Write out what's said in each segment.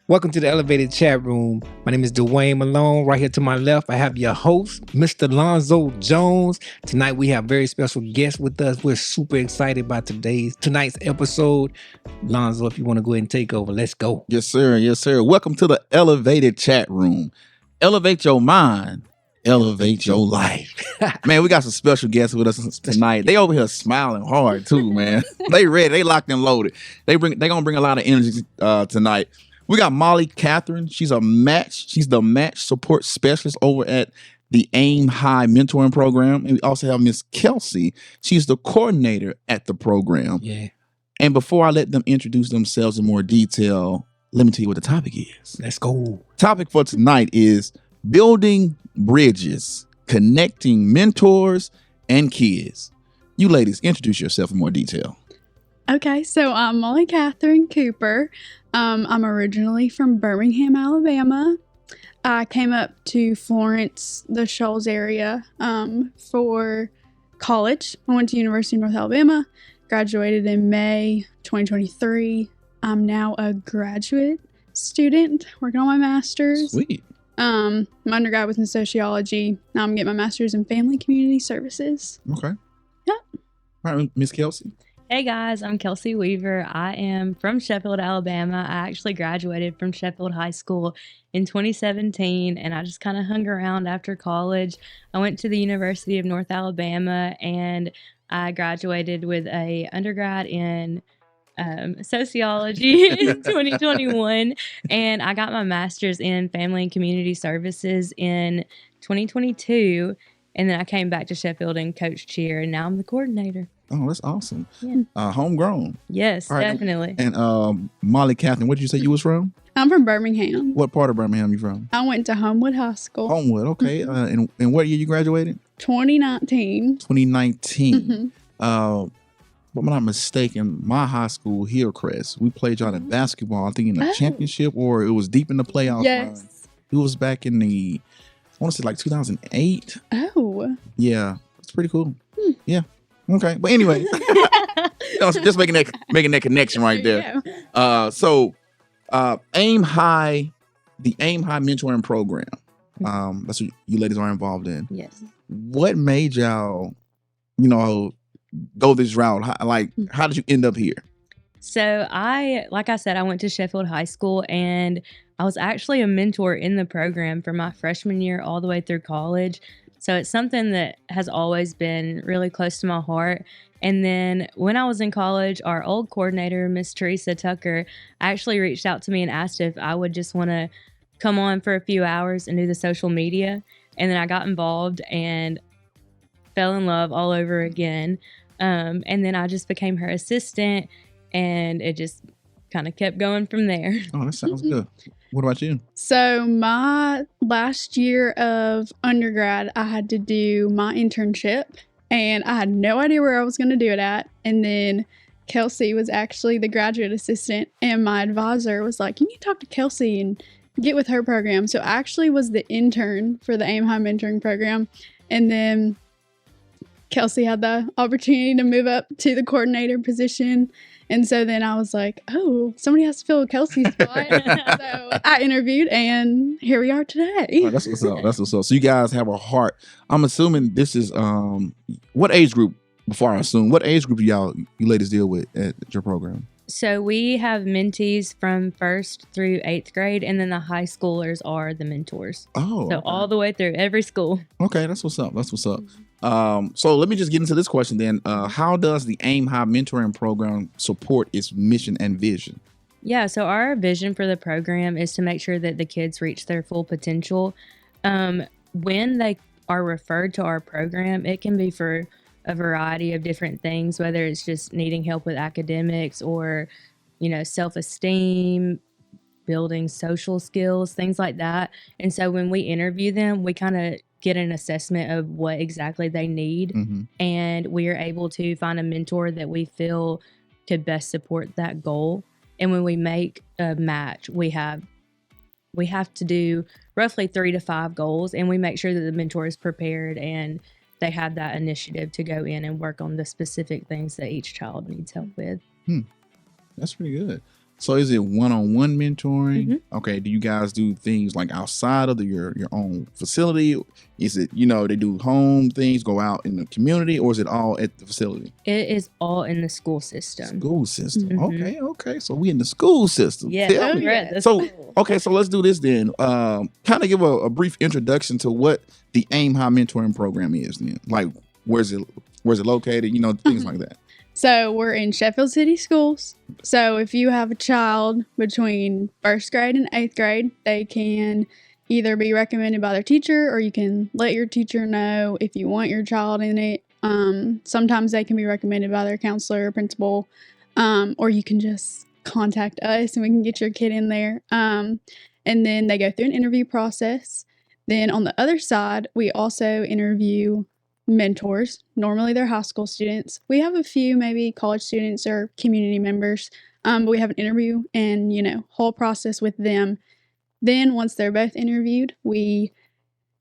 Welcome to the Elevated Chat Room. My name is Dwayne Malone. Right here to my left, I have your host, Mr. Lonzo Jones. Tonight we have very special guests with us. We're super excited about tonight's episode. Lonzo, if you want to go ahead and take over, let's go. Yes, sir. Yes, sir. Welcome to the Elevated Chat Room. Elevate your mind. Elevate your life. Man, we got some special guests with us tonight. They over here smiling hard too, man. They ready. They locked and loaded. They gonna bring a lot of energy tonight. We got Molly Catherine. She's the match support specialist over at the Aim High Mentoring Program. And we also have Miss Kelsey. She's the coordinator at the program. Yeah. And before I let them introduce themselves in more detail, let me tell you what the topic is. Let's go. Topic for tonight is building bridges, connecting mentors and kids. You ladies, introduce yourself in more detail. Okay, so I'm Molly Catherine Cooper. I'm originally from Birmingham, Alabama. I came up to Florence, the Shoals area, for college. I went to University of North Alabama, graduated in May 2023. I'm now a graduate student working on my master's. Sweet. My undergrad was in sociology. Now I'm getting my master's in family community services. Okay. Yep. All right, Miss Kelsey. Hey guys, I'm Kelsey Weaver. I am from Sheffield, Alabama. I actually graduated from Sheffield High School in 2017, and I just kind of hung around after college. I went to the University of North Alabama, and I graduated with a undergrad in sociology in 2021, and I got my master's in family and community services in 2022, and then I came back to Sheffield and coached cheer, and now I'm the coordinator. Oh, that's awesome. Yeah. Homegrown. Yes, All right. definitely. And Molly Catherine, what did you say you was from? I'm from Birmingham. What part of Birmingham you from? I went to Homewood High School. Homewood, okay. And what year you graduated? 2019. 2019. If I'm not mistaken, my high school, Hillcrest, we played y'all in basketball, I think in the championship, or it was deep in the playoffs. Yes. It was back in I want to say like 2008. Oh. Yeah, it's pretty cool. Yeah. Okay, but anyway, just making that connection right there. So Aim High, the Aim High Mentoring Program. That's what you ladies are involved in. Yes. What made y'all, go this route? How did you end up here? So like I said, I went to Sheffield High School, and I was actually a mentor in the program from my freshman year all the way through college. So it's something that has always been really close to my heart. And then when I was in college, our old coordinator, Miss Teresa Tucker, actually reached out to me and asked if I would just want to come on for a few hours and do the social media. And then I got involved and fell in love all over again. And then I just became her assistant, and it just kind of kept going from there. Oh, that sounds good. What about you? So my last year of undergrad, I had to do my internship, and I had no idea where I was going to do it at. And then Kelsey was actually the graduate assistant, and my advisor was like, you need to talk to Kelsey and get with her program. So I actually was the intern for the Aim High Mentoring Program. And then Kelsey had the opportunity to move up to the coordinator position. And so then I was like, oh, somebody has to fill Kelsey's spot. So I interviewed, and here we are today. Oh, that's what's up. That's what's up. So you guys have a heart. I'm assuming this is what age group? Before I assume, what age group you ladies deal with at your program? So we have mentees from 1st through 8th grade, and then the high schoolers are the mentors. Oh, so okay. all the way through every school. Okay, that's what's up. That's what's up. So let me just get into this question then. How does the Aim High Mentoring Program support its mission and vision? Yeah, so our vision for the program is to make sure that the kids reach their full potential. When they are referred to our program, it can be for a variety of different things, whether it's just needing help with academics or, self-esteem, building social skills, things like that. And so when we interview them, we kind of get an assessment of what exactly they need. Mm-hmm. And we are able to find a mentor that we feel could best support that goal. And when we make a match, we have to do roughly 3 to 5 goals, and we make sure that the mentor is prepared and they have that initiative to go in and work on the specific things that each child needs help with. That's pretty good. So is it one-on-one mentoring? Mm-hmm. Okay. Do you guys do things like outside of your own facility? Is it, they do home things, go out in the community, or is it all at the facility? It is all in the school system. School system. Mhm. Okay. So we in the school system. Yeah, Tell Oh, me. we're at the So, school. okay, so let's do this then. Kind of give a brief introduction to what the AIM High Mentoring Program is then. Like, where's it located? Things like that. So we're in Sheffield City Schools. So if you have a child between first grade and eighth grade, they can either be recommended by their teacher, or you can let your teacher know if you want your child in it. Sometimes they can be recommended by their counselor or principal, or you can just contact us and we can get your kid in there. And then they go through an interview process. Then on the other side, we also interview mentors. Normally they're high school students. We have a few maybe college students or community members, but we have an interview and whole process with them. Then once they're both interviewed, we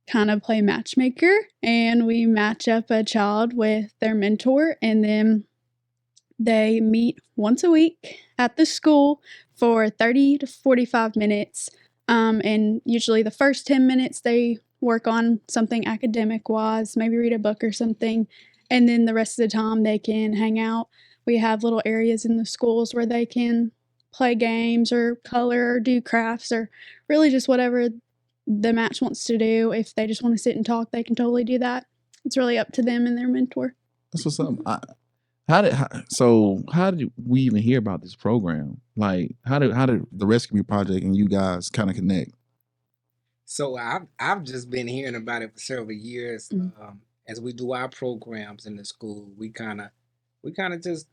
kind of play matchmaker and we match up a child with their mentor, and then they meet once a week at the school for 30 to 45 minutes. And usually the first 10 minutes they work on something academic wise, maybe read a book or something. And then the rest of the time they can hang out. We have little areas in the schools where they can play games or color or do crafts or really just whatever the match wants to do. If they just want to sit and talk, they can totally do that. It's really up to them and their mentor. That's what's up. How did we even hear about this program? Like, how did the Rescue Me Project and you guys kind of connect? So I've just been hearing about it for several years. Mhm. As we do our programs in the school, we kind of just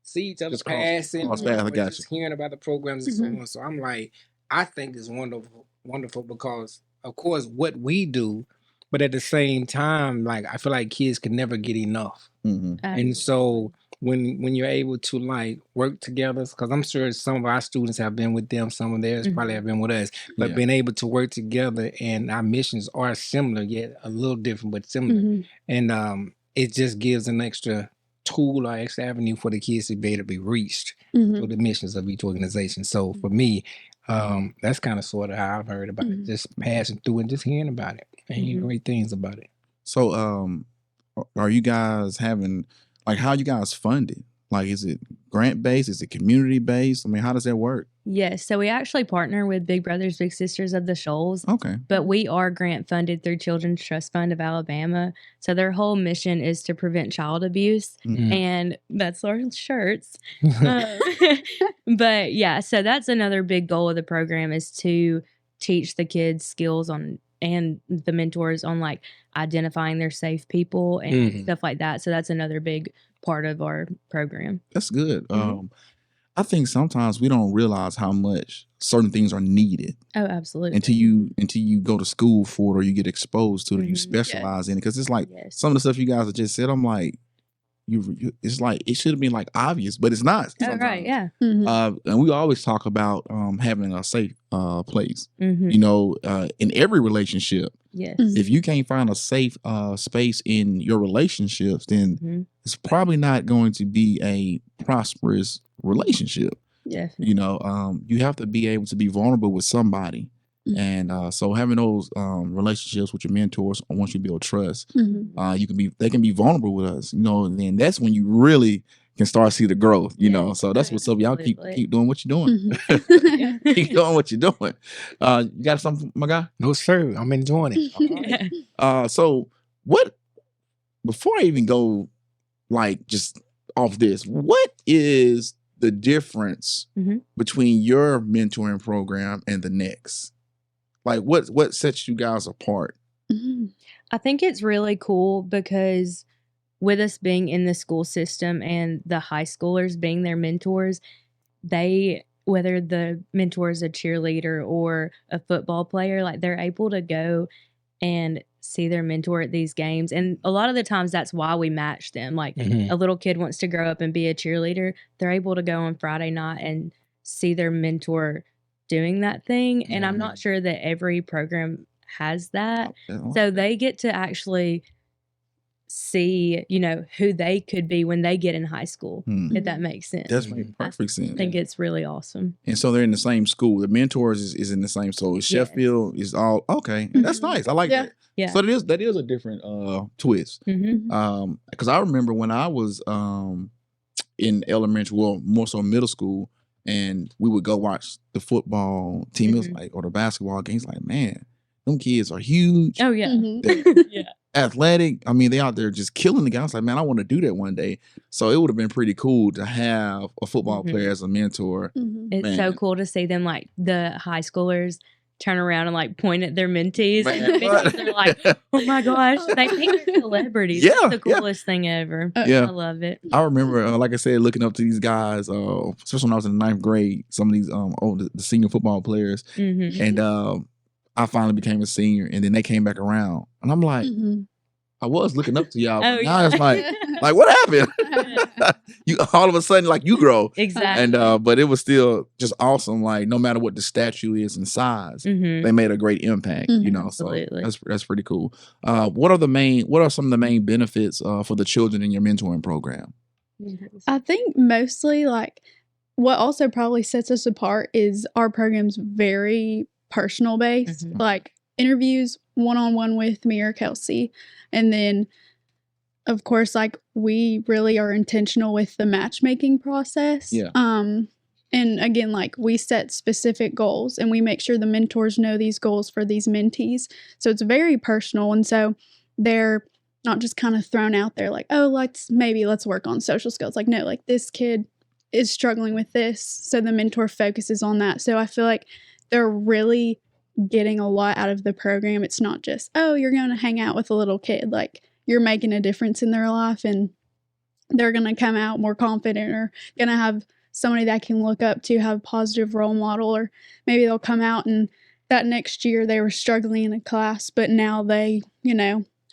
see each other Just passing, cross paths, I got just hearing about the programs and Mhm. so on. So I'm like, I think it's wonderful because of course what we do, but at the same time, like I feel like kids can never get enough. Mm-hmm. And so when you're able to like work together, because I'm sure some of our students have been with them, some of theirs probably have been with us, but Yeah. being able to work together and our missions are similar, yet a little different, but similar. Mhm. And it just gives an extra tool or extra avenue for the kids to be able to be reached Mhm. through the missions of each organization. So for me, that's kind of sort of how I've heard about it, just passing through and just hearing about it and hearing Mhm. great things about it. So, are you guys having, like, how you guys funded? Like, is it grant based? Is it community based? I mean, how does that work? Yes, so we actually partner with Big Brothers Big Sisters of the Shoals, Okay. but we are grant funded through Children's Trust Fund of Alabama. So their whole mission is to prevent child abuse, Mhm. and that's our shirts. But yeah, so that's another big goal of the program, is to teach the kids skills on, and the mentors on, like identifying their safe people and Mhm. stuff like that. So that's another big part of our program. That's good. Mhm. I think sometimes we don't realize how much certain things are needed Oh, absolutely. until you go to school for it or you get exposed to it or you Mhm. specialize in it. Because it's like Yes. some of the stuff you guys have just said, I'm like, it's like it should have been like obvious, but it's not. Oh, right. sometimes. Yeah. Mhm. And we always talk about having a safe place. Mhm. In every relationship, Yes. Mhm. if you can't find a safe space in your relationships, then Mhm. it's probably not going to be a prosperous relationship. Definitely. You have to be able to be vulnerable with somebody. Mhm. And so having those relationships with your mentors, once you build trust, Mhm. they can be vulnerable with us, and then that's when you really can start to see the growth, Yes, So that's what's up. Y'all keep absolutely. doing what you're doing. Mhm. Keep doing what you're doing. You got something, my guy? No, sir, I'm enjoying it. So what, before I even go like just off this, what is the difference Mhm. between your mentoring program and the next? Like what sets you guys apart? Mhm. I think it's really cool because with us being in the school system and the high schoolers being their mentors, whether the mentor is a cheerleader or a football player, like they're able to go and see their mentor at these games. And a lot of the times that's why we match them. Like Mhm. a little kid wants to grow up and be a cheerleader, they're able to go on Friday night and see their mentor doing that thing. And I'm not sure that every program has that. So they get to actually see, who they could be when they get in high school, Hmm. if that makes sense. That's make perfect sense. I think it's really awesome. And so they're in the same school. The mentors is in the same. So Sheffield is all okay. That's nice. I like Yeah. that. Yeah. So that is a different twist. Mm-hmm. Because I remember when I was in elementary, well, more so middle school, and we would go watch the football team. It was like, or the basketball games. Like, man, them kids are huge, Oh yeah. Mhm. Yeah. athletic. I mean, they out there just killing the guys. Like, man, I want to do that one day. So it would have been pretty cool to have a football player as a mentor. Mhm. It's so Man. cool to see them, like, the high schoolers turn around and, like, point at their mentees. Man, And the mentees what? are like, oh my gosh, they think they're celebrities. Yeah, That's the yeah. coolest thing ever. Yeah. I love it. I remember, like I said, looking up to these guys, especially when I was in the 9th grade, some of these the senior football players. Mm-hmm. And I finally became a senior, and then they came back around. And I'm like, Mhm. I was looking up to y'all. Oh, But now yeah. it's like what happened? You all of a sudden, like, you grow. Exactly. And but it was still just awesome. Like, no matter what the statue is in size, Mm-hmm. they made a great impact. You Mhm. know, so Absolutely. that's pretty cool. What are some of the main benefits for the children in your mentoring program? I think mostly like what also probably sets us apart is our program's very personal based, Mhm. like interviews one-on-one with me or Kelsey. And then of course, like we really are intentional with the matchmaking process. Yeah. And again, like we set specific goals and we make sure the mentors know these goals for these mentees. So it's very personal. And so they're not just kind of thrown out there like, oh, let's work on social skills. Like, no, like this kid is struggling with this. So the mentor focuses on that. So I feel like they're really getting a lot out of the program. It's not just, oh, you're going to hang out with a little kid. Like you're making a difference in their life and they're going to come out more confident or going to have somebody that can look up to, have a positive role model, or maybe they'll come out and that next year they were struggling in a class, but now they,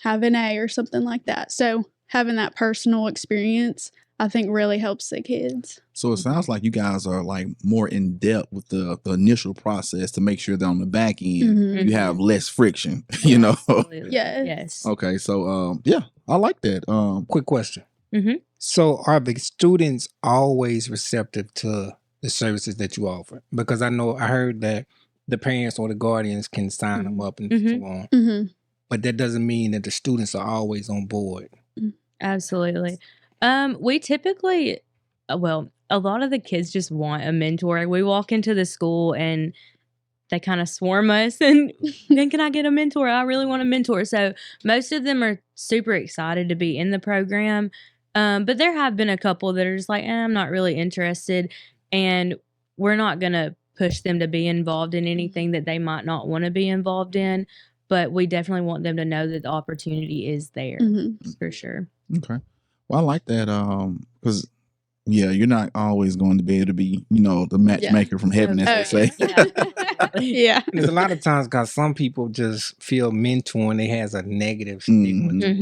have an A or something like that. So having that personal experience, I think really helps the kids. So it sounds like you guys are like more in depth with the initial process to make sure that on the back end Mhm. you have less friction. You know. Absolutely. Yes. Yes. Okay, so yeah, I like that. Quick question. Mhm. So are the students always receptive to the services that you offer? Because I heard that the parents or the guardians can sign them up and so on. Mm-hmm. But that doesn't mean that the students are always on board. Absolutely. We typically, a lot of the kids just want a mentor. We walk into the school and they kind of swarm us and then can I get a mentor? I really want a mentor. So most of them are super excited to be in the program. But there have been a couple that are just like, I'm not really interested. And we're not going to push them to be involved in anything that they might not want to be involved in. But we definitely want them to know that the opportunity is there Mm-hmm. for sure. Okay. Well, I like that because you're not always going to be able to be, the matchmaker from heaven, as they say. Yeah. There's a lot of times because some people just feel mentoring, it has a negative stigma. Mhm. to it.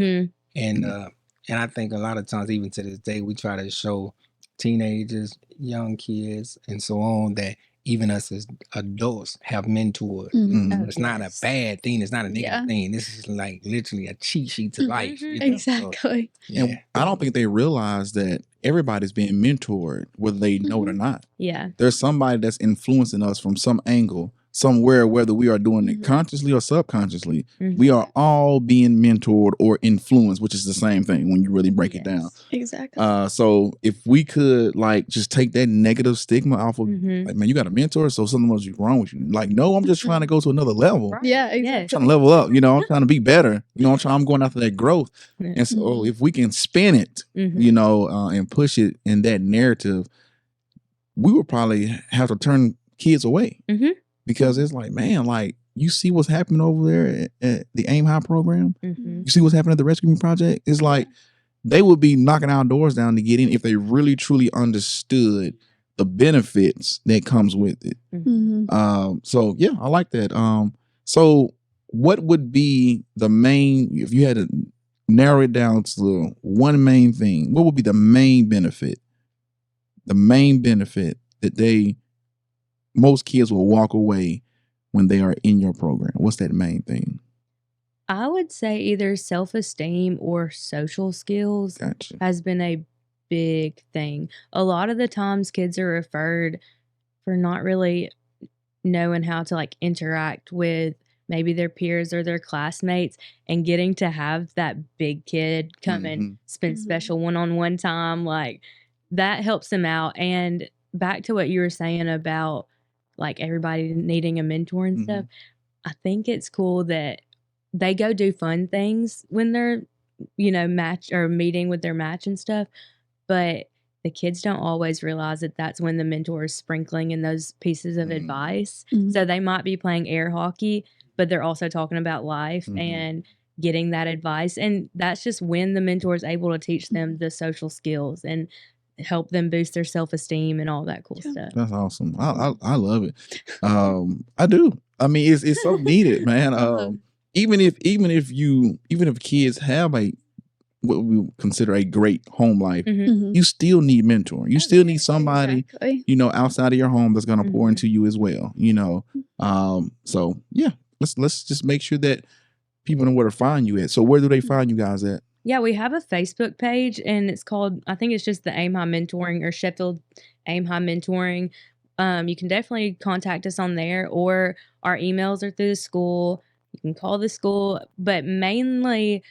Mm-hmm. And I think a lot of times, even to this day, we try to show teenagers, young kids, and so on that even us as adults have mentors. Mhm. Mhm. It's not a Yes. bad thing. It's not a negative Yeah. thing. This is like literally a cheat sheet to Mhm. life. So, Exactly. yeah. And I don't think they realize that everybody's being mentored, whether they know it or not. Yeah. There's somebody that's influencing us from some angle, somewhere, whether we are doing it Mhm. consciously or subconsciously. Mhm. We are all being mentored or influenced, which is the same thing when you really break it down. Yes. Exactly. So if we could like just take that negative stigma off of, Mhm. like, man, you got a mentor, so something must be wrong with you. Like, no, I'm just trying to go to another level. Right. Yeah, Yes. exactly. Trying to level up, I'm trying to be better. I'm going after that growth. Yeah. And so Mhm. if we can spin it, Mhm. and push it in that narrative, we would probably have to turn kids away Mhm. because it's like, man, like you see what's happening over there at the Aim High program. Mhm. You see what's happening at the Rescue Me Project. It's like they would be knocking our doors down to get in if they really truly understood the benefits that comes with it. Mm-hmm. So yeah, I like that. So what would be the main, if you had to narrow it down to one main thing, what would be the main benefit? The main benefit that most kids will walk away when they are in your program. What's that main thing? I would say either self-esteem or social skills Gotcha. has been a big thing. A lot of the times kids are referred for not really knowing how to like interact with maybe their peers or their classmates, and getting to have that big kid come and spend Mhm. special one-on-one time, like that helps them out. And back to what you were saying about like everybody needing a mentor and stuff, I think it's cool that they go do fun things when they're, match or meeting with their match and stuff. But the kids don't always realize that that's when the mentor is sprinkling in those pieces of advice. Mhm. So they might be playing air hockey, but they're also talking about life and getting that advice. And that's just when the mentor is able to teach them the social skills and help them boost their self-esteem and all that cool stuff. That's awesome. I love it. I do. I mean, it's so needed, man. Even if kids have what we consider a great home life, Mhm. you still need mentoring. You still need somebody, Exactly. outside of your home that's going to pour into you as well. So yeah, let's just make sure that people know where to find you at. So where do they find you guys at? Yeah, we have a Facebook page, and it's called, I think it's just the Aim High Mentoring or Sheffield Aim High Mentoring. You can definitely contact us on there, or our emails are through the school. You can call the school, but mainly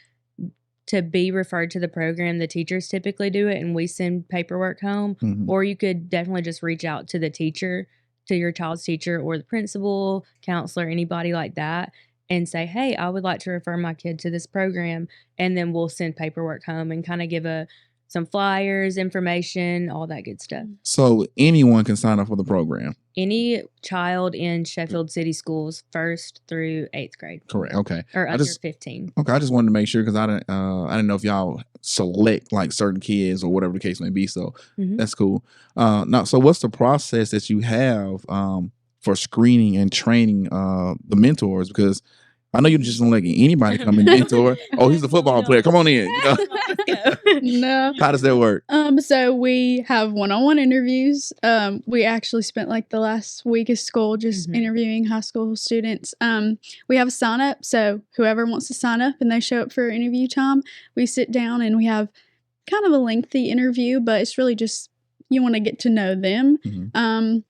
to be referred to the program, the teachers typically do it, and we send paperwork home. Or you could definitely just reach out to the teacher, to your child's teacher or the principal, counselor, anybody like that, and say, hey, I would like to refer my kid to this program. And then we'll send paperwork home and kind of give some flyers, information, all that good stuff. So anyone can sign up for the program. Any child in Sheffield City Schools, 1st through 8th grade. Correct. Okay. Or under 15. Okay. I just wanted to make sure because I didn't know if y'all select like certain kids or whatever the case may be. So that's cool. Now, so what's the process that you have for screening and training the mentors? Because I know you just don't let anybody come and mentor. Oh, he's a football player. Come on in. No. How does that work? So we have one-on-one interviews. We actually spent like the last week of school just interviewing high school students. We have a sign up, so whoever wants to sign up and they show up for interview time, we sit down and we have kind of a lengthy interview, but it's really just you want to get to know them. And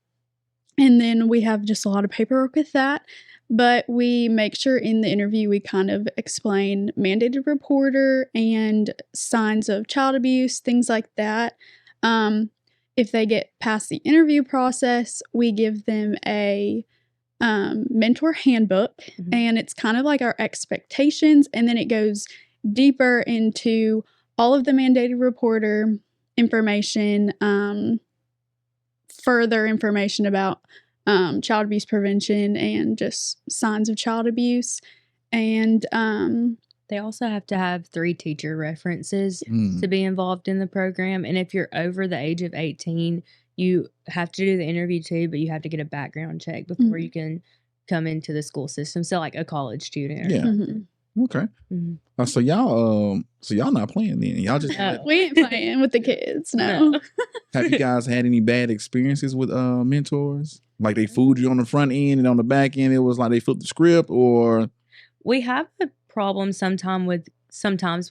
then we have just a lot of paperwork with that. But we make sure in the interview we kind of explain mandated reporter and signs of child abuse, things like that. If they get past the interview process, we give them a mentor handbook, and it's kind of like our expectations, and then it goes deeper into all of the mandated reporter information, further information about child abuse prevention and just signs of child abuse. And they also have to have 3 teacher references to be involved in the program. And if you're over the age of 18, you have to do the interview too, but you have to get a background check before you can come into the school system. So like a college student. Yeah. Okay. So y'all not playing then. Y'all just we ain't playing with the kids. No. Have you guys had any bad experiences with mentors? Like they fooled you on the front end and on the back end it was like they flipped the script, or we have a problem sometimes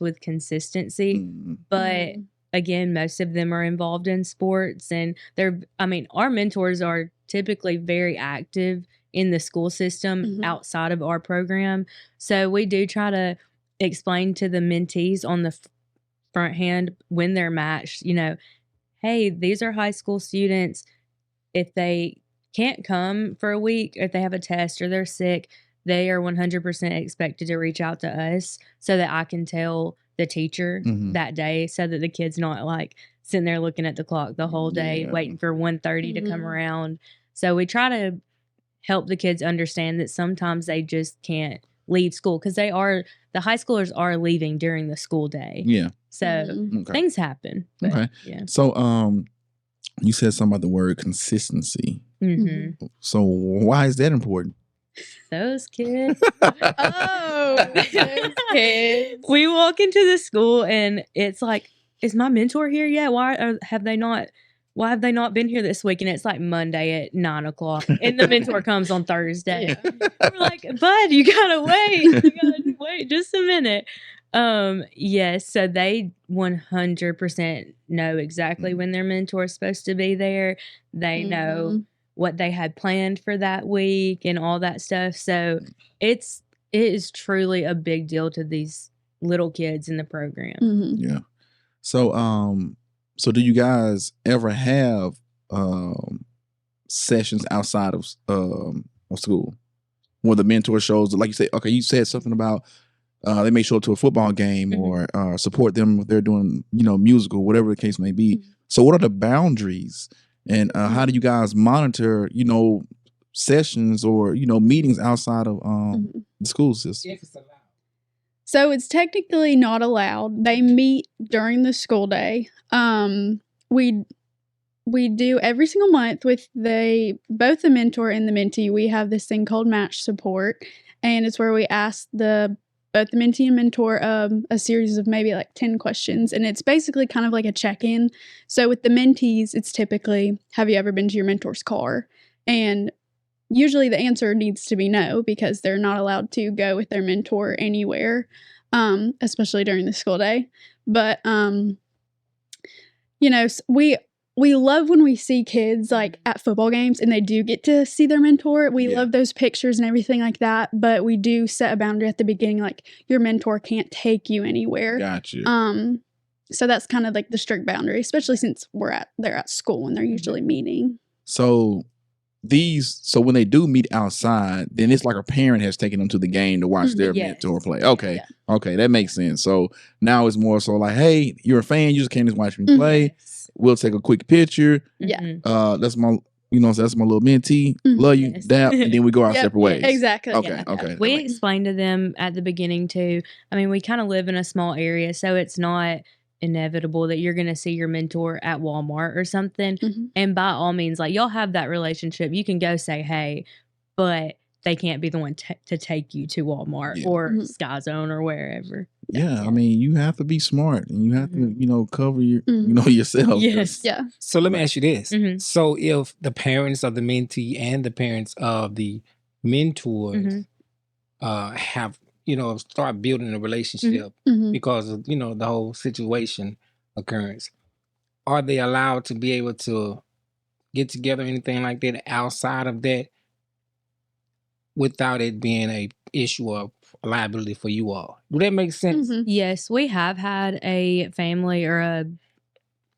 with consistency, but again, most of them are involved in sports, and our mentors are typically very active in the school system outside of our program. So we do try to explain to the mentees on the front hand when they're matched, hey, these are high school students. If they can't come for a week, or if they have a test or they're sick, they are 100% expected to reach out to us so that I can tell the teacher that day, so that the kid's not like sitting there looking at the clock the whole day waiting for 1:30 to come around. So we try to help the kids understand that sometimes they just can't leave school because the high schoolers are leaving during the school day. Yeah. So things happen. But, okay. Yeah. So you said something about the word consistency. So why is that important? Those kids. Those kids. We walk into the school and it's like, is my mentor here yet? Why have they not why have they not been here this week? And it's like Monday at 9:00 and the mentor comes on Thursday. We're like, bud, you gotta wait. You gotta wait just a minute. Yes, so they 100% know exactly when their mentor is supposed to be there. They know what they had planned for that week and all that stuff. So it is truly a big deal to these little kids in the program. Yeah. So so do you guys ever have sessions outside of school where the mentor shows, like you say, okay, you said something about they may show up to a football game or support them if they're doing, musical, whatever the case may be. So what are the boundaries and how do you guys monitor, sessions or, meetings outside of the school system? If it's allowed. So it's technically not allowed. They meet during the school day. We do every single month with both the mentor and the mentee. We have this thing called match support, and it's where we ask both the mentee and mentor a series of maybe like 10 questions, and it's basically kind of like a check-in. So with the mentees, it's typically, have you ever been to your mentor's car? And usually the answer needs to be no, because they're not allowed to go with their mentor anywhere, especially during the school day. But, we love when we see kids like at football games and they do get to see their mentor. We love those pictures and everything like that. But we do set a boundary at the beginning, like your mentor can't take you anywhere. Gotcha. So that's kind of like the strict boundary, especially since they're at school and they're usually meeting. So when they do meet outside, then it's like a parent has taken them to the game to watch their mentor play. Okay. Yeah. Okay. That makes sense. So now it's more so like, hey, you're a fan. You just came to watch me play. We'll take a quick picture. Yeah. That's my, that's my little mentee. Love you. Dap. And then we go our separate ways. Exactly. Okay. Yeah. Okay. We explained to them at the beginning too. I mean, we kind of live in a small area, so it's not inevitable that you're going to see your mentor at Walmart or something. And by all means, like, y'all have that relationship. You can go say, hey, but they can't be the one to take you to Walmart or Sky Zone or wherever. Yeah. I mean, you have to be smart and you have to, cover your, yourself. Yes. Yeah. So let me ask you this. So if the parents of the mentee and the parents of the mentors have, start building a relationship because of, the whole situation occurrence, are they allowed to be able to get together, anything like that outside of that without it being a issue of liability for you all? Do that make sense? Yes, we have had a family or a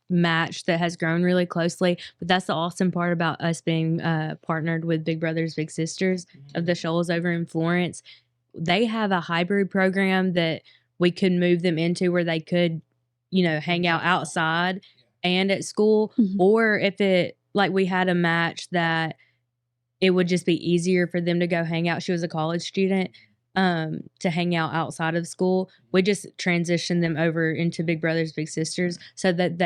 match that has grown really closely, but that's the awesome part about us being partnered with Big Brothers Big Sisters of the Shoals over in Florence. They have a hybrid program that we could move them into where they could, hang out outside and at school, or if it, like, we had a match that it would just be easier for them to go hang out. She was a college student, to hang out outside of school. We just transition them over into Big Brothers Big Sisters so that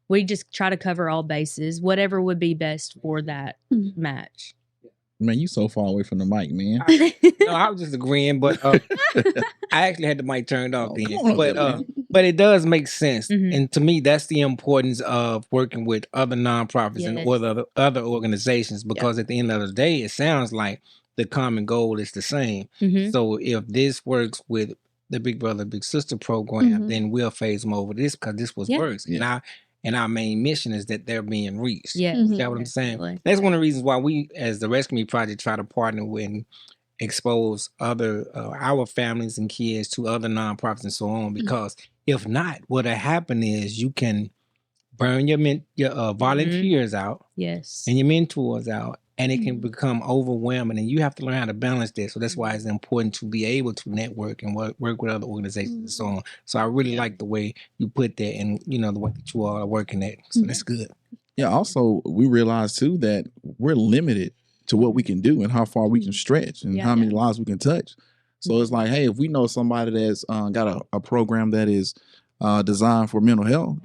we just try to cover all bases, whatever would be best for that match. Man, you so far away from the mic, man. No, I was just agreeing, but I actually had the mic turned off then. come on up there, But it does make sense. And to me, that's the importance of working with other nonprofits and other organizations, because at the end of the day, it sounds like the common goal is the same. So if this works with the Big Brother Big Sister program, then we'll phase them over this because this works. And our main mission is that they're being reached. Yeah, Is that what I'm saying? That's one of the reasons why we, as the Rescue Me Project, try to partner with and expose other our families and kids to other nonprofits and so on. Because if not, what'll happen is you can burn your volunteers out, and your mentors out, and it can become overwhelming, and you have to learn how to balance that. So that's why it's important to be able to network and work with other organizations and so on. So I really like the way you put that, and the way that you all are working at. So that's good. Yeah. Also, we realize too that we're limited to what we can do and how far we can stretch and how many lives we can touch. So it's like, hey, if we know somebody that's got a program that is designed for mental health,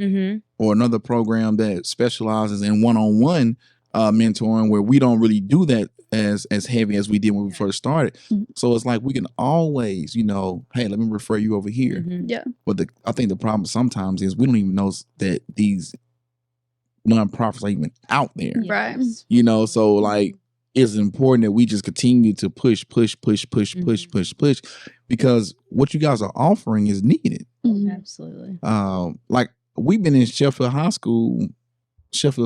or another program that specializes in one-on-one mentoring, where we don't really do that as heavy as we did when we first started. So it's like we can always, hey, let me refer you over here. Yeah. But I think the problem sometimes is we don't even know that these nonprofits are even out there. Right. Yes. You know, so like it's important that we just continue to push, because what you guys are offering is needed. Mhm. Absolutely. Like we've been in Sheffield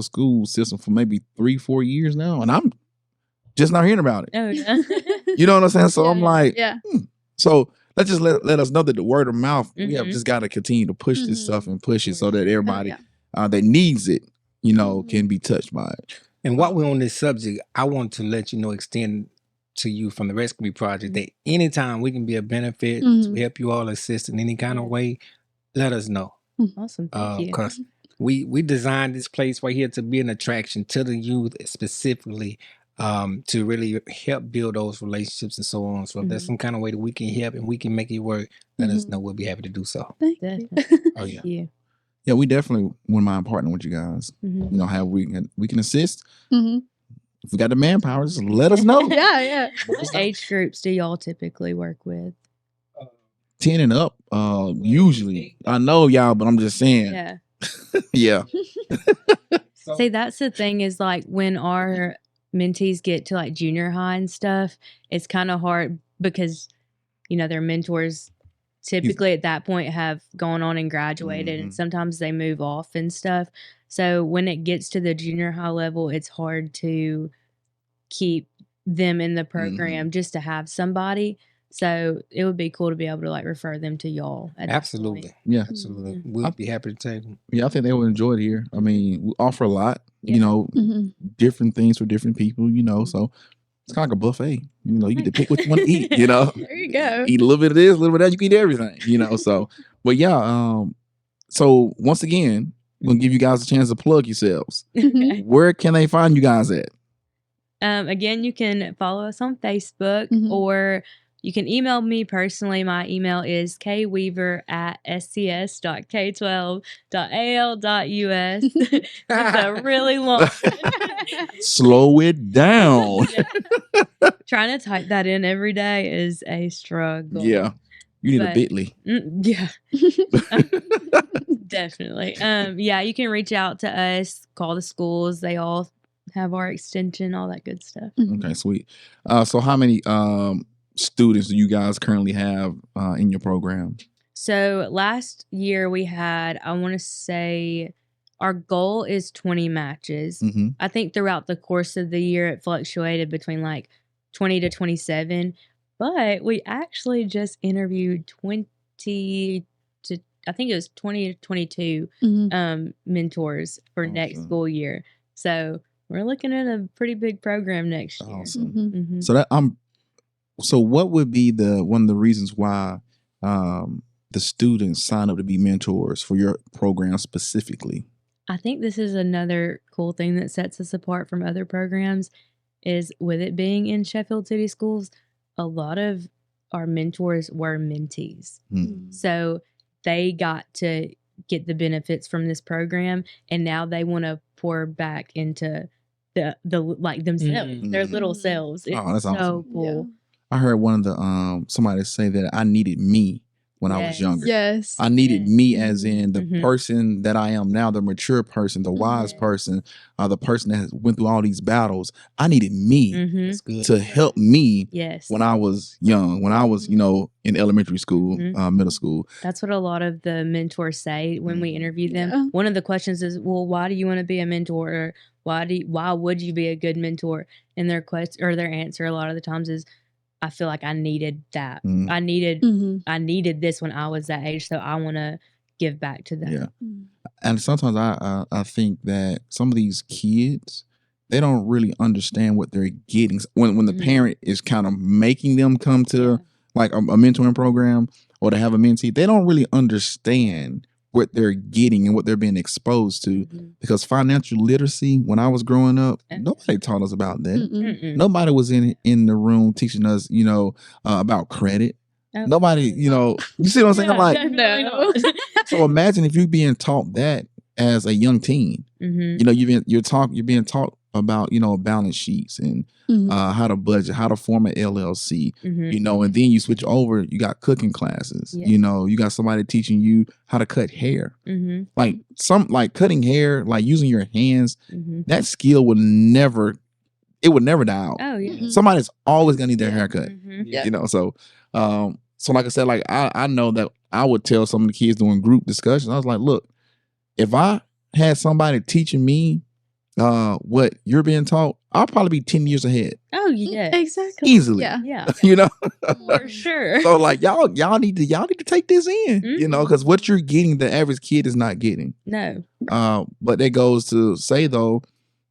school system for maybe 3-4 years now, and I'm just not hearing about it. Oh, yeah. You know what I'm saying? So I'm Yeah. like, Yeah. so let's just let us know that the word of mouth, we have Mhm. just got to continue to push this Mhm. stuff and push it so that Oh, everybody yeah. that needs it, you know, Mhm. can be touched by it. And while we're on this subject, I want to let you know, extend to you from the Rescue Me Project that anytime we can be a benefit to Mhm. help you all assist in any kind of Yes. way, let us know. Awesome. Thank you. Because we designed this place right here to be an attraction to the youth specifically, to really help build those relationships and so on. So if there's Mhm. some kind of way that we can help and we can make it work, let us Mhm. know. We'll be happy to do so. Thank you. Definitely. Oh yeah. Thank you. Yeah, we definitely wouldn't mind partnering with you guys. Mhm. You know, how we can assist. Mhm. If we got the manpower, just let us know. Yeah, yeah. What age groups do y'all typically work with? 10 and up, usually. I know y'all, but I'm just saying. Yeah. Yeah. See, that's the thing is like when our mentees get to like junior high and stuff, it's kind of hard because, you know, their mentors typically at that point have gone on and graduated, Mhm. and sometimes they move off and stuff. So when it gets to the junior high level, it's hard to keep them in the program just to have somebody. So it would be cool to be able to like refer them to y'all. At that Absolutely. point. Yeah. Absolutely. Mhm. We'll be happy to take them. Yeah, I think they will enjoy it here. I mean, we offer a lot, Yeah. you know, Mhm. different things for different people, you know, so it's kind of like a buffet. You know, you get to pick what you want to eat, you know. There you go. Eat a little bit of this, a little bit of that, you can eat everything, you know. So, but yeah, so once again, we're gonna give you guys a chance to plug yourselves. Okay. Where can they find you guys at? Again, you can follow us on Facebook Mhm. or you can email me personally. My email is kweaver@scs.k12.al.us. It's a really long. Slow it down. Trying to type that in every day is a struggle. Yeah. You need a But- Bitly. Yeah, definitely. Yeah, you can reach out to us, call the schools. They all have our extension, all that good stuff. Okay, sweet. So how many students do you guys currently have in your program? So last year we had, I want to say, our goal is 20 matches. Mm-hmm. I think throughout the course of the year it fluctuated between like 20 to 27, but we actually just interviewed 20 to, I think it was 20 to 22 Mhm. mentors for next Awesome. school year. So we're looking at a pretty big program next year. Awesome. Mhm. Mhm. So what would be one of the reasons why the students sign up to be mentors for your program specifically? I think this is another cool thing that sets us apart from other programs is with it being in Sheffield City Schools, a lot of our mentors were mentees. Hmm. So they got to get the benefits from this program and now they want to pour back into the like themselves, their little Mhm. selves. It's that's so awesome. cool. I heard one of the somebody say that I needed me when I was Yes. younger. Yes. I needed Yes. me as in the Mhm. person that I am now, the mature person, the wise Mhm. person, the person that has went through all these battles. I needed me Mhm. That's good. to help me Yes. when I was young, when I was, you know, in elementary school, Mhm. middle school. That's what a lot of the mentors say when we Mhm. interview them. Yeah. One of the questions is, "Well, why do you want to be a mentor? Or why would you be a good mentor?" And their their answer a lot of the times is, "I feel like I needed that. Mhm. Mhm. I needed this when I was that age, so I want to give back to them." Yeah. And sometimes I think that some of these kids, they don't really understand what they're getting when the Mhm. parent is kind of making them come to Yeah. like a mentoring program or to have a mentee. They don't really understand what they're getting and what they're being exposed to, Mhm. because financial literacy, when I was growing up, Okay. nobody taught us about that. Mm-mm. Mm-mm. Nobody was in the room teaching us, you know, about credit. Oh, Nobody, you know, you see what I'm saying? yeah, Like, definitely No. not. so imagine if you being taught that as a young teen. Mhm. You know, you're being taught about, balance sheets and Mhm. how to budget, how to form an LLC, Mhm. and then you switch over, you got cooking classes, Yeah. you got somebody teaching you how to cut hair. Mhm. Like cutting hair, like using your hands, Mhm. that skill would never die out. Oh yeah. Mhm. Somebody's always gonna need their Yeah. haircut. Mhm. Yeah. So like I said, like I know that I would tell some of the kids doing group discussions, I was like, look, if I had somebody teaching me what you're being taught, I'll probably be 10 years ahead. Oh yeah. Exactly. Easily. Yeah. Yeah. You know? For sure. So like y'all need to take this in, Mhm. because what you're getting, the average kid is not getting. No. But that goes to say though,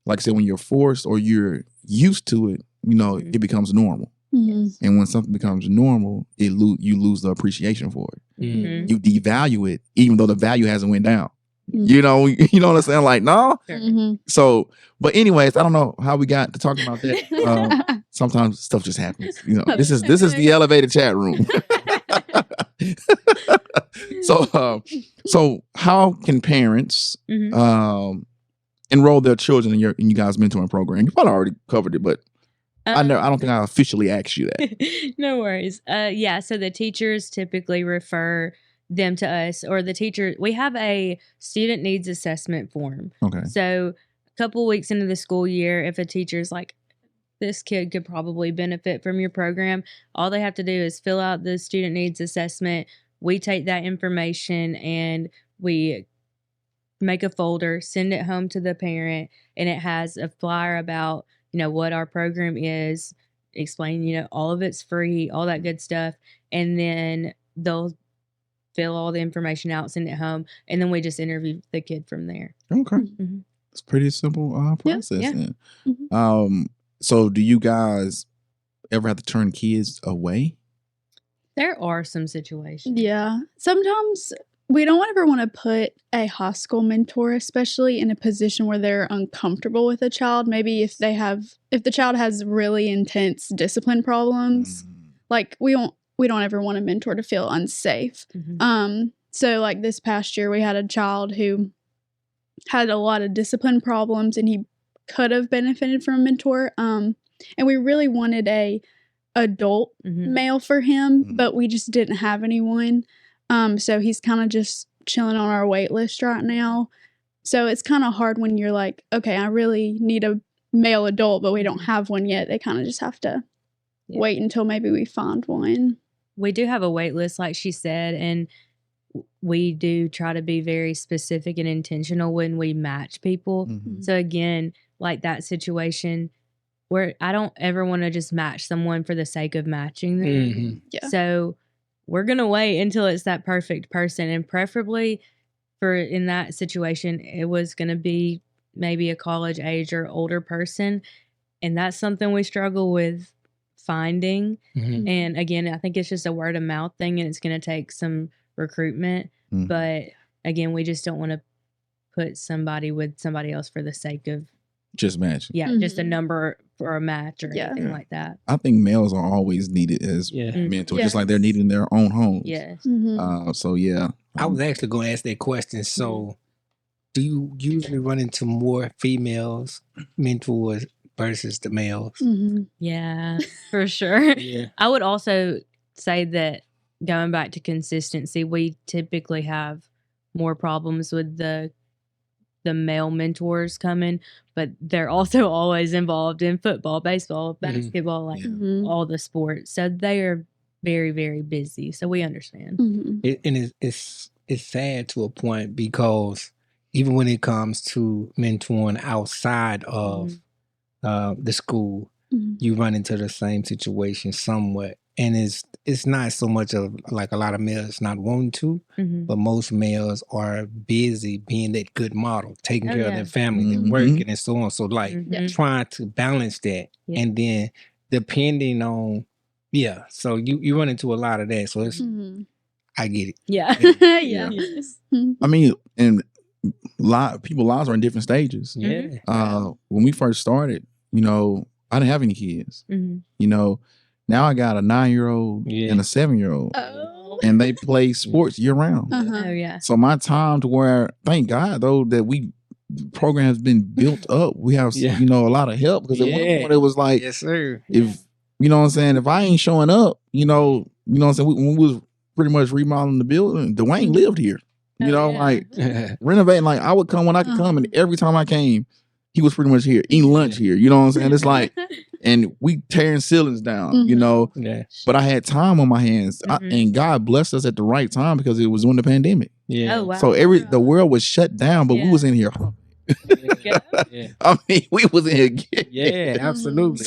like I said, when you're forced or you're used to it, Mhm. it becomes normal. Mhm. And when something becomes normal, you lose the appreciation for it. Mhm. You devalue it, even though the value hasn't went down. Mhm. You know what I'm saying? Like, no. Sure. Mhm. So, but anyways, I don't know how we got to talking about that. Sometimes stuff just happens. This is the elevated chat room. So how can parents Mhm. enroll their children in you guys' mentoring program? You probably already covered it, but I don't think I officially asked you that. No worries. Yeah. So the teachers typically refer them to us, or the teacher. We have a student needs assessment form. Okay. So a couple weeks into the school year, if a teacher's like, this kid could probably benefit from your program, all they have to do is fill out the student needs assessment. We take that information and we make a folder, send it home to the parent, and it has a flyer about, what our program is, explain, all of it's free, all that good stuff. And then they'll fill all the information out, send it home, and then we just interview the kid from there. Okay. Mhm. It's pretty simple process. Yeah. Then. Mhm. So do you guys ever have to turn kids away? There are some situations. Yeah. Sometimes we don't ever want to put a high school mentor, especially in a position where they're uncomfortable with a child. Maybe if the child has really intense discipline problems, like we don't ever want a mentor to feel unsafe. Mhm. So like this past year we had a child who had a lot of discipline problems and he could have benefited from a mentor. And we really wanted a adult Mhm. male for him, Mhm. but we just didn't have anyone. So he's kind of just chilling on our wait list right now. So it's kind of hard when you're like, okay, I really need a male adult, but we don't have one yet. They kind of just have to Yeah. wait until maybe we find one. We do have a wait list, like she said, and we do try to be very specific and intentional when we match people. Mhm. So again, like that situation where I don't ever want to just match someone for the sake of matching them. Mhm. Yeah. So we're going to wait until it's that perfect person, and preferably for in that situation, it was going to be maybe a college age or older person. And that's something we struggle with finding. Mhm. And again, I think it's just a word of mouth thing, and it's going to take some recruitment. Mhm. But again, we just don't want to put somebody with somebody else for the sake of, Just matching. just a Mhm. number for a match or Yeah. anything Yeah. like that. I think males are always needed as Yeah. Mhm. mentors, Yeah. just like they're needed in their own homes. Yes. Mhm. So yeah. I was actually going to ask that question. So, do you usually run into more females mentors versus the males? Mhm. Yeah, for sure. Yeah. I would also say that going back to consistency, we typically have more problems with the male mentors coming, but they're also always involved in football, baseball, basketball, like Yeah. Mhm. all the sports. So they are very, very busy. So we understand. Mhm. And it's sad to a point, because even when it comes to mentoring outside of the school, Mhm. you run into the same situation somewhat. And it's not so much of like a lot of males not wanting to, Mhm. but most males are busy being that good model, taking Oh, care of yeah. their family, Mhm. they're working and so on. So like Mhm. trying to balance that. Yeah. And then depending on, so you run into a lot of that. So it's, Mhm. I get it. Yeah. Yeah. Yes. I mean, and people's lives are in different stages. Yeah. When we first started, I didn't have any kids. Mhm. Now I got a 9-year-old Yeah. and a 7-year-old, Oh. and they play sports year round. Uh-huh. Oh yeah. So my time to where, thank God though, that we program has been built up. We have Yeah. you know, a lot of help because at one Yeah. point it was like, Yes, sir. if you know what I'm saying, if I ain't showing up, you know what I'm saying. When we was pretty much remodeling the building, Dwayne lived here. You Oh, know, yeah. like renovating. Like I would come when I could come, and every time I came, he was pretty much here eating lunch here. You know what I'm saying? It's like, and we tearing ceilings down. You Mhm. know, Yeah. but I had time on my hands, Mhm. and God blessed us at the right time because it was during the pandemic. Yeah. Oh wow. So the world was shut down, but we Yeah. was in here. Yeah. Yeah. I mean, we was in here. Getting Yeah, absolutely.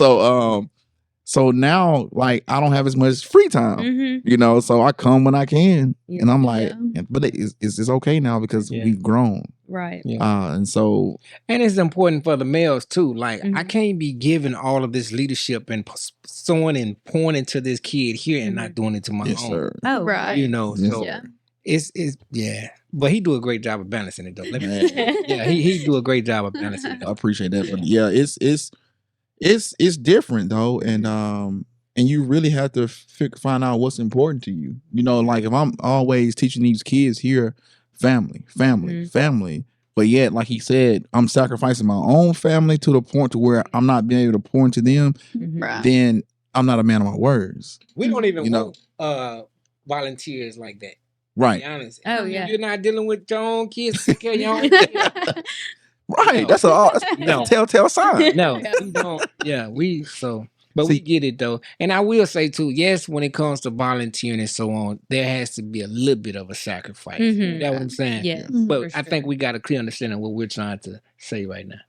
So now, like, I don't have as much free time, Mhm. you know. So I come when I can, Yeah. and I'm like, Yeah. but it's okay now because Yeah. we've grown, Right. Yeah. and so And it's important for the males too. Like I Mhm. can't be giving all of this leadership and sewing and pointing to this kid here and not doing it to my yes, own. sir. Oh Right. You know, Yes, so Yeah. it's yeah. But he do a great job of balancing it though. Let me- Man, yeah, he do a great job of balancing it I though. appreciate that, but yeah, it's different though, and you really have to find out what's important to you. You know, like if I'm always teaching these kids here, family, Mhm. family, but yet, like he said, I'm sacrificing my own family to the point to where I'm not being able to pour into them. Mhm. Right. Then I'm not a man of my words, We don't even You know. want volunteers like that. To right? be honest. Oh, If yeah. you're not dealing with your own kids, take care of your own kids. Right. No. That's a No. telltale sign. No, Yeah. we don't. Yeah, but See- we get it though. And I will say too, yes, when it comes to volunteering and so on, there has to be a little bit of a sacrifice. Mhm. You know what I'm saying? Yeah. But for I think sure. we got a clear understanding of what we're trying to say right now.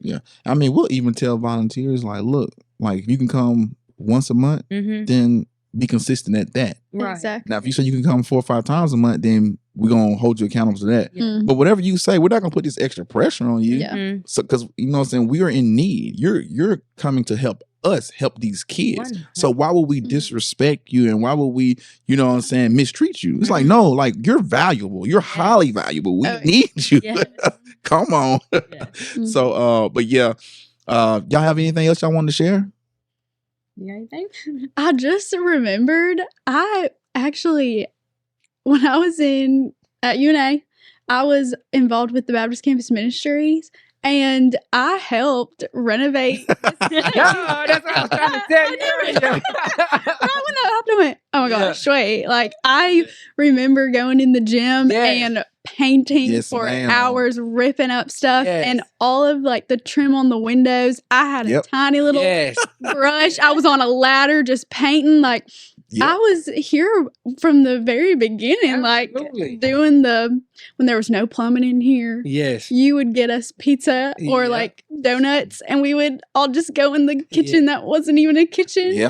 Yeah. I mean, we'll even tell volunteers like, look, like if you can come once a month, Mhm. then be consistent at that. Right. Exactly. Now, if you say you can come 4 or 5 times a month, then we're gonna hold you accountable to that. Yeah. Mhm. But whatever you say, we're not gonna put this extra pressure on you. Yeah. Mhm. So, because you know what I'm saying, we are in need. You're coming to help us help these kids. So why would we Mhm. disrespect you, and why would we, you know what I'm saying, mistreat you? It's like, Mhm. no, like you're valuable. You're highly valuable. We Oh, need you. Yes. Come on. Yeah. So but yeah, y'all have anything else y'all want to share? You got anything? I just remembered I actually, when I was at UNA, I was involved with the Baptist Campus Ministries, and I helped renovate. Yeah, that's what I was trying to tell you. I went up and went, oh my Yeah. gosh, wait. Like, I remember going in the gym Yes. and painting Yes, for ma'am. hours, ripping up stuff, Yes. and all of like the trim on the windows. I had Yep. a tiny little Yes. brush. I was on a ladder just painting. Like, Yep. I was here from the very beginning, Absolutely. like doing when there was no plumbing in here. Yes. You would get us pizza or Yeah. like donuts, and we would all just go in the kitchen that wasn't even a kitchen. Yeah.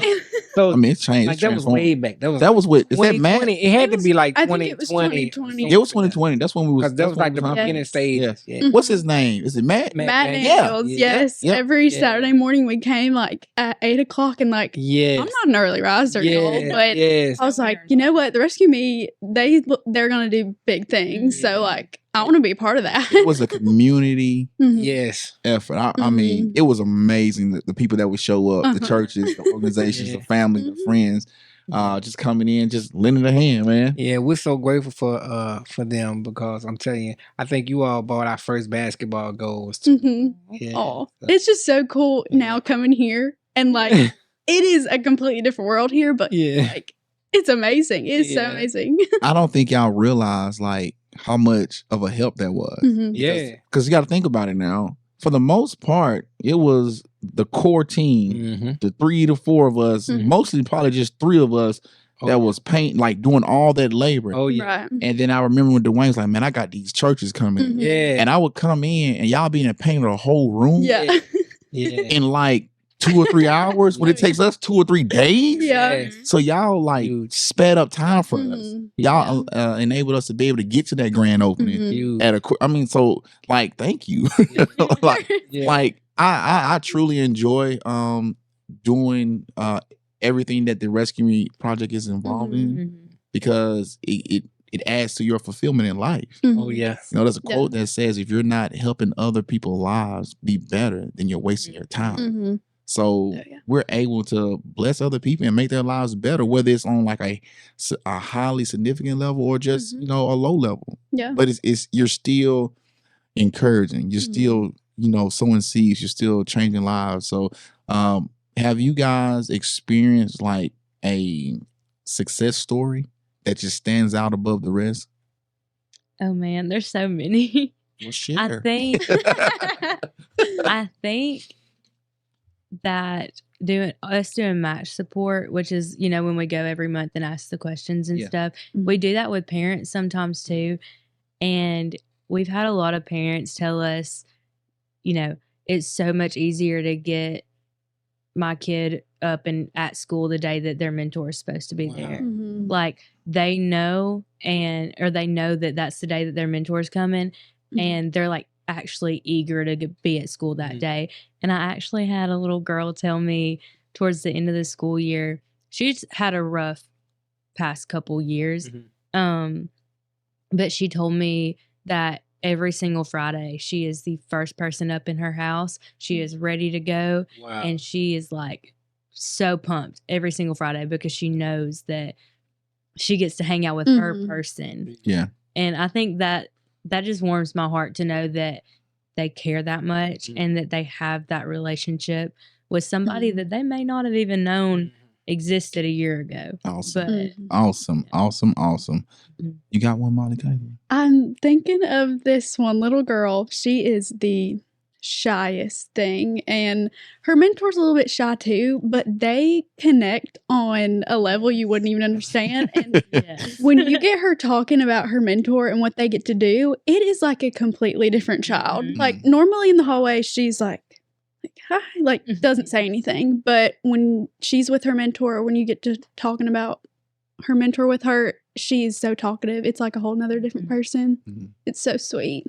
So I mean, it's changed. like It's that was way transformed. back. That was what is that Matt? 2020. It had It to was- be like I think it was 2020. 2020. It was 2020. That's when we was. Because that that's was when like we the was- Yeah. beginning stage. Yes. Yeah. What's his name? Is it Matt? Matt Matt Daniels. Daniels, Yeah. yes. Yep. Every Yeah. Saturday morning we came like at 8:00, and like Yes. I'm not an early riser, y'all, Yes. but Yes. I was like, you know what? The Rescue Me, they're gonna do big things. So like, I want to be a part of that. It was a community Mhm. Yes. effort. I mean, it was amazing. The people that would show up, the Uh-huh. churches, the organizations, Yeah. the families, the Mhm. friends, just coming in, just lending a hand, man. Yeah, we're so grateful for them because I'm telling you, I think you all bought our first basketball goals too. Mhm. Yeah. Oh, it's just so cool now coming here, and like it is a completely different world here, but Yeah. like it's amazing. It's so Yeah. amazing. I don't think y'all realize like how much of a help that was. Mhm. Yeah. Because you got to think about it now. For the most part, it was the core team, Mm-hmm. the 3 to 4 of us, Mhm. mostly probably just 3 of us that was paint, like doing all that labor. Oh yeah. Right. And then I remember when Dwayne's like, man, I got these churches coming. Mhm. Yeah. And I would come in and y'all be in the paint of the whole room Yeah. Yeah. in like 2 or 3 hours when it takes us 2 or 3 days. Yeah. Yes. So y'all like Huge. sped up time for us. Mhm. Y'all enabled us to be able to get to that grand opening Mhm. Huge. at a. I mean, so like, thank you. like, Yeah. like I truly enjoy doing everything that the Rescue Me Project is involved in Mhm. because it adds to your fulfillment in life. Mhm. Oh yeah. You know, there's a Yeah. quote that says, "If you're not helping other people's lives be better, then you're wasting your time." Mhm. So Oh, yeah. we're able to bless other people and make their lives better, whether it's on like a highly significant level or just Mhm. you know a low level. Yeah. But it's you're still encouraging. You're still, sowing seeds. You're still changing lives. So, have you guys experienced like a success story that just stands out above the rest? Oh man, there's so many. Well, I share. think I think that doing match support, which is, when we go every month and ask the questions and Yeah. stuff, Mhm. we do that with parents sometimes too. And we've had a lot of parents tell us, it's so much easier to get my kid up and at school the day that their mentor is supposed to be Wow. there. Mhm. Like they know or they know that that's the day that their mentor is coming, Mhm. and they're like actually eager to be at school that Mhm. day. And I actually had a little girl tell me towards the end of the school year, she's had a rough past couple years. Mhm. But she told me that every single Friday she is the first person up in her house. She is ready to go. Wow. And she is like so pumped every single Friday because she knows that she gets to hang out with her Mhm. person. Yeah. And I think that just warms my heart to know that they care that much Mhm. and that they have that relationship with somebody Mhm. that they may not have even known existed a year ago. Awesome. But Mhm. Awesome. Mhm. You got one, Molly Caitlin? I'm thinking of this one little girl. She is the shyest thing, and her mentor's a little bit shy too, but they connect on a level you wouldn't even understand. And yes. when you get her talking about her mentor and what they get to do, it is like a completely different child. Mhm. Like normally in the hallway, she's like hi, like Mhm. doesn't say anything. But when she's with her mentor, when you get to talking about her mentor with her, she's so talkative. It's like a whole nother different Mhm. person. Mhm. It's so sweet.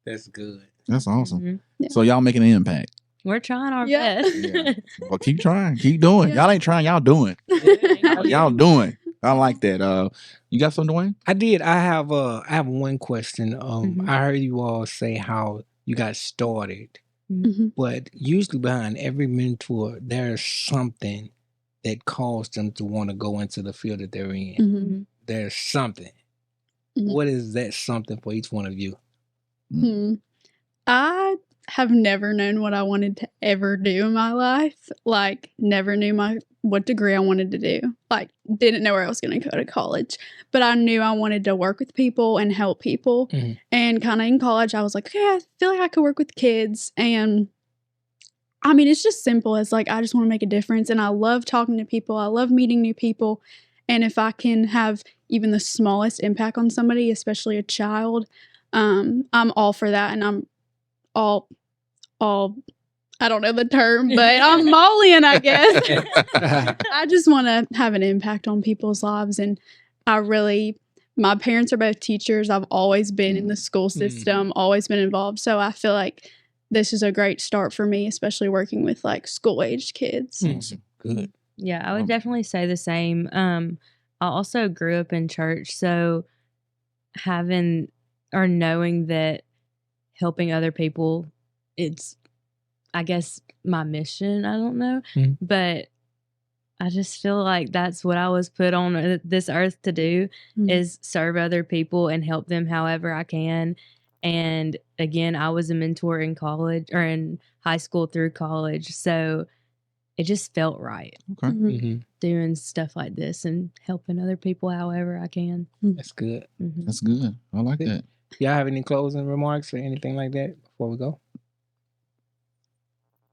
That's good. That's awesome. Mhm. Yeah. So y'all making an impact. We're trying our Yeah. best. Yeah. Well, keep trying. Keep doing. Yeah. Y'all ain't trying. Y'all doing. Y'all doing. I like that. You got something, Dwayne? I did. I have one question. Mhm. I heard you all say how you got started, Mhm. but usually behind every mentor, there's something that caused them to want to go into the field that they're in. Mhm. Mhm. There's something. Mhm. What is that something for each one of you? I have never known what I wanted to ever do in my life. Like, never knew what degree I wanted to do. Like, didn't know where I was going to go to college, but I knew I wanted to work with people and help people. Mhm. And kind of in college, I was like, okay, I feel like I could work with kids. And I mean, it's just simple as like, I just want to make a difference. And I love talking to people. I love meeting new people. And if I can have even the smallest impact on somebody, especially a child, I'm all for that. And I'm all I don't know the term, but I'm Maulian, I guess. I just want to have an impact on people's lives. And my parents are both teachers. I've always been in the school system, always been involved. So I feel like this is a great start for me, especially working with like school-aged kids. Awesome. Good. Yeah, I would definitely say the same. I also grew up in church, so knowing that helping other people, it's, I guess, my mission. I don't know, but I just feel like that's what I was put on this earth to do, is serve other people and help them however I can. And again, I was a mentor in college or in high school through college, so it just felt right Okay. Mhm. doing stuff like this and helping other people however I can. That's good. Mhm. That's good. I like that. Y'all have any closing remarks or anything like that before we go?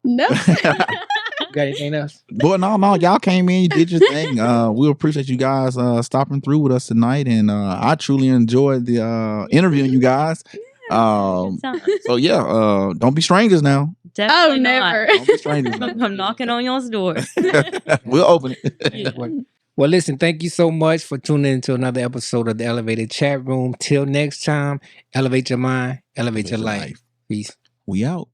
No. Got anything else? Boy, no, y'all came in, you did your thing. We appreciate you guys stopping through with us tonight, and I truly enjoyed the interviewing you guys. So yeah, don't be strangers now. Definitely never. Don't be strangers now. I'm knocking on y'all's door. We'll open it. Yeah. Well, listen, thank you so much for tuning into another episode of the Elevated Chat Room. Till next time, elevate your mind, elevate your life. Peace. We out.